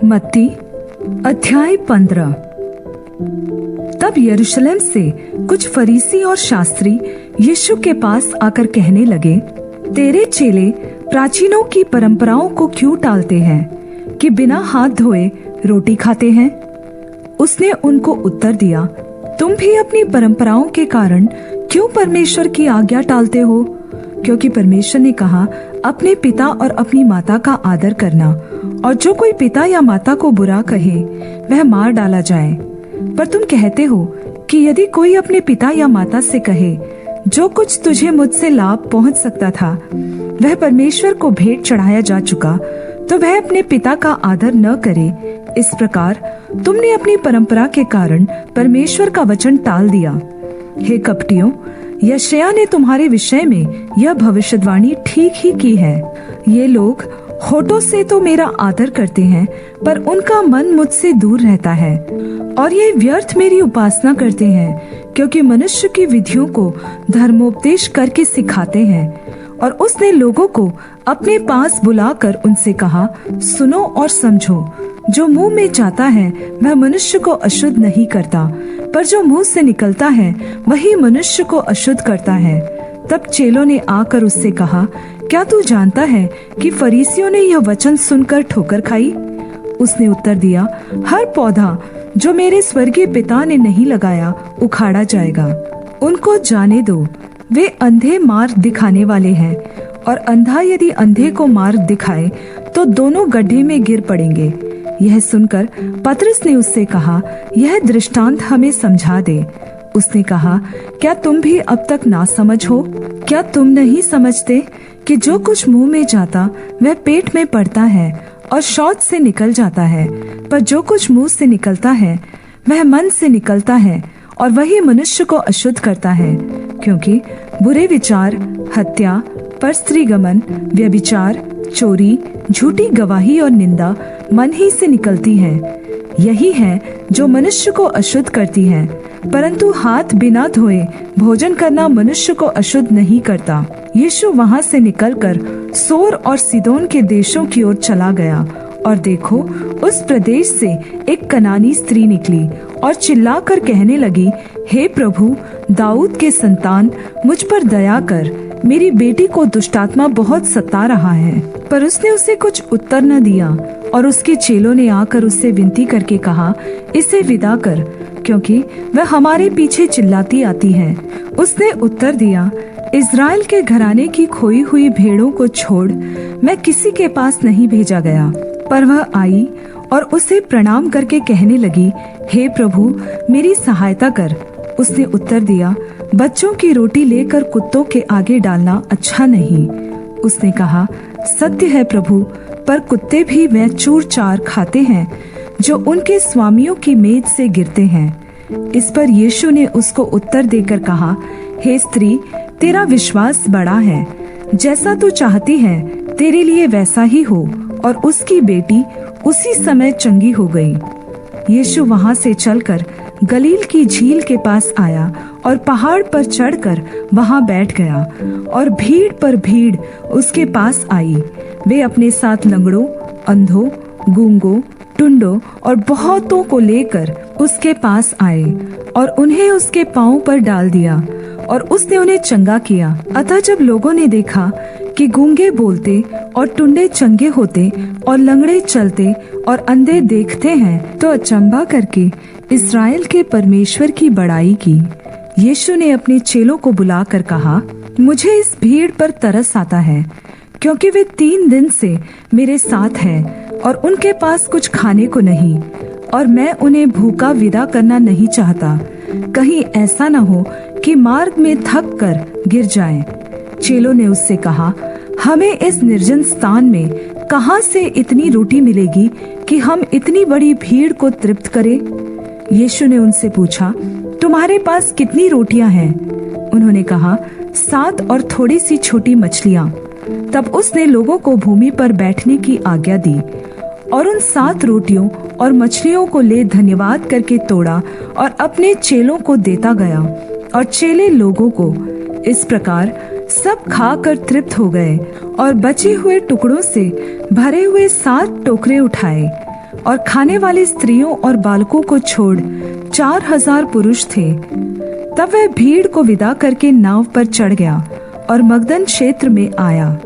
मत्ती अध्याय 15। तब यरूशलेम से कुछ फरीसी और शास्त्री यीशु के पास आकर कहने लगे, तेरे चेले प्राचीनों की परंपराओं को क्यों टालते हैं कि बिना हाथ धोए रोटी खाते हैं? उसने उनको उत्तर दिया, तुम भी अपनी परंपराओं के कारण क्यों परमेश्वर की आज्ञा टालते हो? क्योंकि परमेश्वर ने कहा, अपने पिता और अपनी माता का आदर करना, और जो कोई पिता या माता को बुरा कहे वह मार डाला जाए। पर तुम कहते हो कि यदि कोई अपने पिता या माता से कहे, जो कुछ तुझे मुझसे लाभ पहुंच सकता था वह परमेश्वर को भेंट चढ़ाया जा चुका, तो वह अपने पिता का आदर न करे। इस प्रकार तुमने अपनी परंपरा के कारण परमेश्वर का वचन टाल दिया। हे कपटियों, यशायाह ने तुम्हारे विषय में यह भविष्यवाणी ठीक ही की है। ये लोग होठों से तो मेरा आदर करते हैं, पर उनका मन मुझसे दूर रहता है, और ये व्यर्थ मेरी उपासना करते हैं, क्योंकि मनुष्य की विधियों को धर्मोपदेश करके सिखाते हैं। और उसने लोगों को अपने पास बुलाकर उनसे कहा, सुनो और समझो, जो मुंह में जाता है वह मनुष्य को अशुद्ध नहीं करता, पर जो मुंह से निकलता है वही मनुष्य को अशुद्ध करता है। तब चेलों ने आकर उससे कहा, क्या तू जानता है कि फरीसियों ने यह वचन सुनकर ठोकर खाई? उसने उत्तर दिया, हर पौधा जो मेरे स्वर्गीय पिता ने नहीं लगाया उखाड़ा जाएगा। उनको जाने दो, वे अंधे मार्ग दिखाने वाले हैं, और अंधा यदि अंधे को मार्ग दिखाए तो दोनों गड्ढे में गिर पड़ेंगे। यह सुनकर पतरस ने उससे कहा, यह दृष्टांत हमें समझा दे। उसने कहा, क्या तुम भी अब तक नासमझ हो? क्या तुम नहीं समझते कि जो कुछ मुंह में जाता वह पेट में पड़ता है और शौच से निकल जाता है, पर जो कुछ मुंह से निकलता है वह मन से निकलता है, और वही मनुष्य को अशुद्ध करता है। क्योंकि बुरे विचार, हत्या, परस्त्रीगमन, व्यभिचार, चोरी, झूठी गवाही और निंदा मन ही से निकलती है। यही है जो मनुष्य को अशुद्ध करती है। परंतु हाथ बिना धोए भोजन करना मनुष्य को अशुद्ध नहीं करता। यीशु वहां से निकलकर सोर और सीदोन के देशों की ओर चला गया, और देखो, उस प्रदेश से एक कनानी स्त्री निकली और चिल्लाकर कहने लगी, हे प्रभु, दाऊद के संतान, मुझ पर दया कर, मेरी बेटी को दुष्टात्मा बहुत सता रहा है। पर उसने उसे कुछ उत्तर न दिया, और उसके चेलों ने आकर उससे विनती करके कहा, इसे विदा कर, क्योंकि वह हमारे पीछे चिल्लाती आती है। उसने उत्तर दिया, इज़राइल के घराने की खोई हुई भेड़ों को छोड़ मैं किसी के पास नहीं भेजा गया। पर वह आई और उसे प्रणाम करके कहने लगी, हे प्रभु, मेरी सहायता कर। उसने उत्तर दिया, बच्चों की रोटी लेकर कुत्तों के आगे डालना अच्छा नहीं। उसने कहा, सत्य है प्रभु, पर कुत्ते भी वह चूर चार खाते हैं जो उनके स्वामियों की मेज से गिरते हैं। इस पर यीशु ने उसको उत्तर देकर कहा, हे स्त्री, तेरा विश्वास बड़ा है, जैसा तू चाहती है तेरे लिए वैसा ही हो। और उसकी बेटी उसी समय चंगी हो गई। यीशु वहां से चलकर गलील की झील के पास आया और पहाड़ पर चढ़कर वहां बैठ गया, और भीड़ पर भीड़ उसके पास आई। वे अपने साथ लंगड़ों, अंधों, गूंगों, टुंडों और बहुतों को लेकर उसके पास आए, और उन्हें उसके पांव पर डाल दिया, और उसने उन्हें चंगा किया। अतः जब लोगों ने देखा कि गूंगे बोलते और टुंडे चंगे होते और लंगड़े चलते और अंधे देखते हैं, तो अचंभा करके इस्राएल के परमेश्वर की बड़ाई की। यीशु ने अपने चेलों को बुलाकर कहा, मुझे इस भीड़ पर तरस आता है, क्योंकि वे 3 दिन से मेरे साथ हैं और उनके पास कुछ खाने को नहीं, और मैं उन्हें भूखा विदा करना नहीं चाहता, कहीं ऐसा न हो कि मार्ग में थक कर गिर जाएं। चेलों ने उससे कहा, हमें इस निर्जन स्थान में कहां से इतनी रोटी मिलेगी कि हम इतनी बड़ी भीड़ को तृप्त करें? यीशु ने उनसे पूछा, तुम्हारे पास कितनी रोटियां हैं? उन्होंने कहा, 7 और थोड़ी सी छोटी मछलियां। तब उसने लोगों को भूमि पर बैठने की आज्ञा दी, और उन 7 रोटियों और मछलियों को ले धन्यवाद करके तोड़ा और अपने चेलों को देता गया, और चेले लोगों को। इस प्रकार सब खाकर तृप्त हो गए, और बचे हुए टुकड़ों से भरे हुए 7 टोकरे उठाए, और खाने वाली स्त्रियों और बालकों को छोड़ 4000 पुरुष थे। तब वह भीड़ को विदा करके नाव पर चढ़ गया और मगदन क्षेत्र में आया।